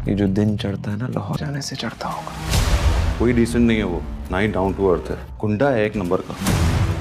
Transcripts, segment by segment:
ये जो दिन चढ़ता है ना, लाहौर जाने से चढ़ता होगा। कोई डिसेंट नहीं है वो, ना ही डाउन टू अर्थ है, गुंडा है एक नंबर का।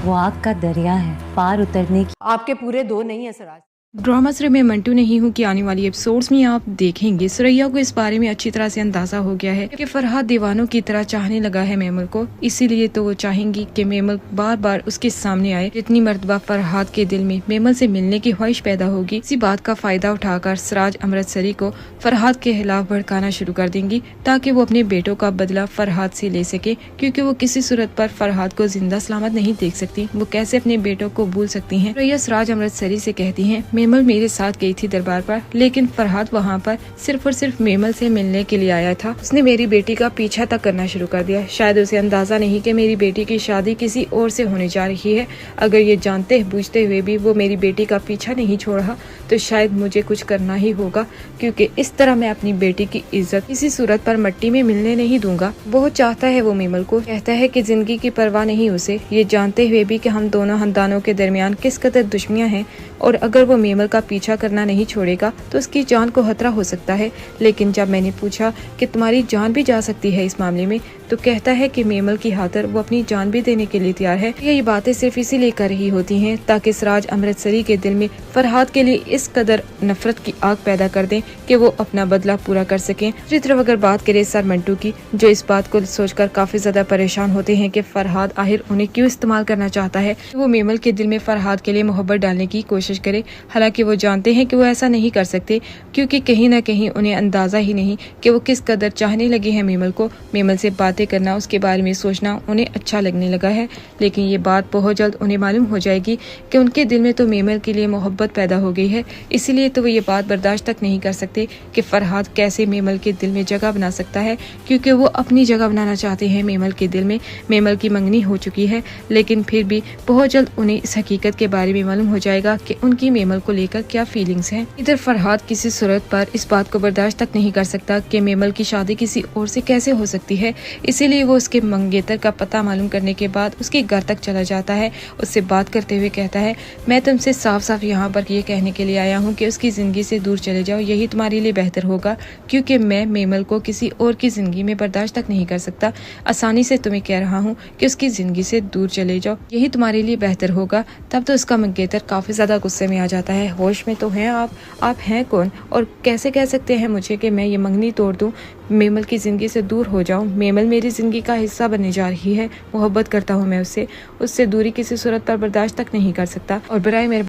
वो आग का दरिया है, पार उतरने की। आपके पूरे दो नहीं है सराज। ड्रामा सिर्फ मैं मंटू नहीं हूँ कि आने वाली एपिसोड्स में आप देखेंगे सुरैया को इस बारे में अच्छी तरह से अंदाजा हो गया है कि फरहाद दीवानों की तरह चाहने लगा है मेमल को, इसीलिए तो वो चाहेंगी कि मेमल बार बार उसके सामने आए। जितनी मर्तबा फरहाद के दिल में मेमल से मिलने की ख्वाहिश पैदा होगी, इसी बात का फायदा उठाकर सिराज अमृतसरी को फरहाद के खिलाफ भड़काना शुरू कर देंगी ताकि वो अपने बेटों का बदला फरहाद से ले सके, क्योंकि वो किसी सूरत पर फरहाद को जिंदा सलामत नहीं देख सकती। वो कैसे अपने बेटों को भूल सकती है। सुरैया सिराज अमृतसरी से कहती है, मेमल मेरे साथ गई थी दरबार पर, लेकिन फरहाद वहाँ पर सिर्फ और सिर्फ मेमल से मिलने के लिए आया था। उसने मेरी बेटी का पीछा तक करना शुरू कर दिया। शायद उसे अंदाजा नहीं कि मेरी बेटी की शादी किसी और से होने जा रही है। अगर ये जानते बूझते हुए भी वो मेरी बेटी का पीछा नहीं छोड़ा तो शायद मुझे कुछ करना ही होगा, क्योंकि इस तरह मैं अपनी बेटी की इज्जत किसी सूरत पर मिट्टी में मिलने नहीं दूंगा। बहुत चाहता है वो मेमल को, कहता है कि जिंदगी की परवाह नहीं उसे, ये जानते हुए भी कि हम दोनों खानदानों के दरमियान किस कदर दुश्मनियां हैं, और अगर वो मेमल का पीछा करना नहीं छोड़ेगा तो उसकी जान को खतरा हो सकता है। लेकिन जब मैंने पूछा कि तुम्हारी जान भी जा सकती है इस मामले में, तो कहता है कि मेमल की खातिर वो अपनी जान भी देने के लिए तैयार है। ये बातें सिर्फ इसीलिए कर रही होती हैं ताकि सिराज अमृतसरी के दिल में फरहाद के लिए इस कदर नफरत की आग पैदा कर दें कि वो अपना बदला पूरा कर सकें। दूसरी तरफ अगर बात करें सर मंटू की, जो इस बात को सोचकर काफी ज्यादा परेशान होते हैं कि फरहाद आखिर उन्हें क्यों इस्तेमाल करना चाहता है। वो मेमल के दिल में फरहाद के लिए मोहब्बत डालने की कोशिश करे, हालांकि वो जानते हैं कि वो ऐसा नहीं कर सकते, क्योंकि कहीं न कहीं उन्हें अंदाजा ही नहीं कि वो किस कदर चाहने लगे हैं मेमल को। मेमल से बातें करना, उसके बारे में सोचना उन्हें अच्छा लगने लगा है, लेकिन ये बात बहुत जल्द उन्हें मालूम हो जाएगी कि उनके दिल में तो मेमल के लिए मोहब्बत पैदा हो गई है। इसीलिए तो वो ये बात बर्दाश्त तक नहीं कर सकते कि फरहाद कैसे मेमल के दिल में जगह बना सकता है, क्योंकि वो अपनी जगह बनाना चाहते हैं मेमल के दिल में। मेमल की मंगनी हो चुकी है, लेकिन फिर भी बहुत जल्द उन्हें इस हकीकत के बारे में मालूम हो जाएगा कि उनकी मेमल को लेकर क्या फीलिंग्स हैं। इधर फरहाद किसी सूरत पर इस बात को बर्दाश्त तक नहीं कर सकता कि मेमल की शादी किसी और से कैसे हो सकती है, इसीलिए वो उसके मंगेतर का पता मालूम करने के बाद उसके घर तक चला जाता है। उससे बात करते हुए कहता है, मैं तुमसे साफ साफ यहाँ पर ये कहने के लिए आया हूँ कि उसकी जिंदगी से दूर चले जाओ, यही तुम्हारे लिए बेहतर होगा, क्योंकि मैं मेमल को किसी और की जिंदगी में बर्दाश्त तक नहीं कर सकता। आसानी से तुम्हें कह रहा हूँ कि उसकी जिंदगी से दूर चले जाओ, यही तुम्हारे लिए बेहतर होगा। तब तो उसका मंगेतर काफी ज्यादा गुस्से में आ जाता है। होश में तो हैं आप हैं कौन और कैसे कह सकते हैं मुझे कि मैं ये मंगनी तोड़ दूं, मेमल की जिंदगी से दूर हो जाऊं। मेमल मेरी जिंदगी का हिस्सा बनने जा रही है, मोहब्बत करता हूं मैं उससे दूरी किसी सूरत पर बर्दाश्त तक नहीं कर सकता, और बराए मेरे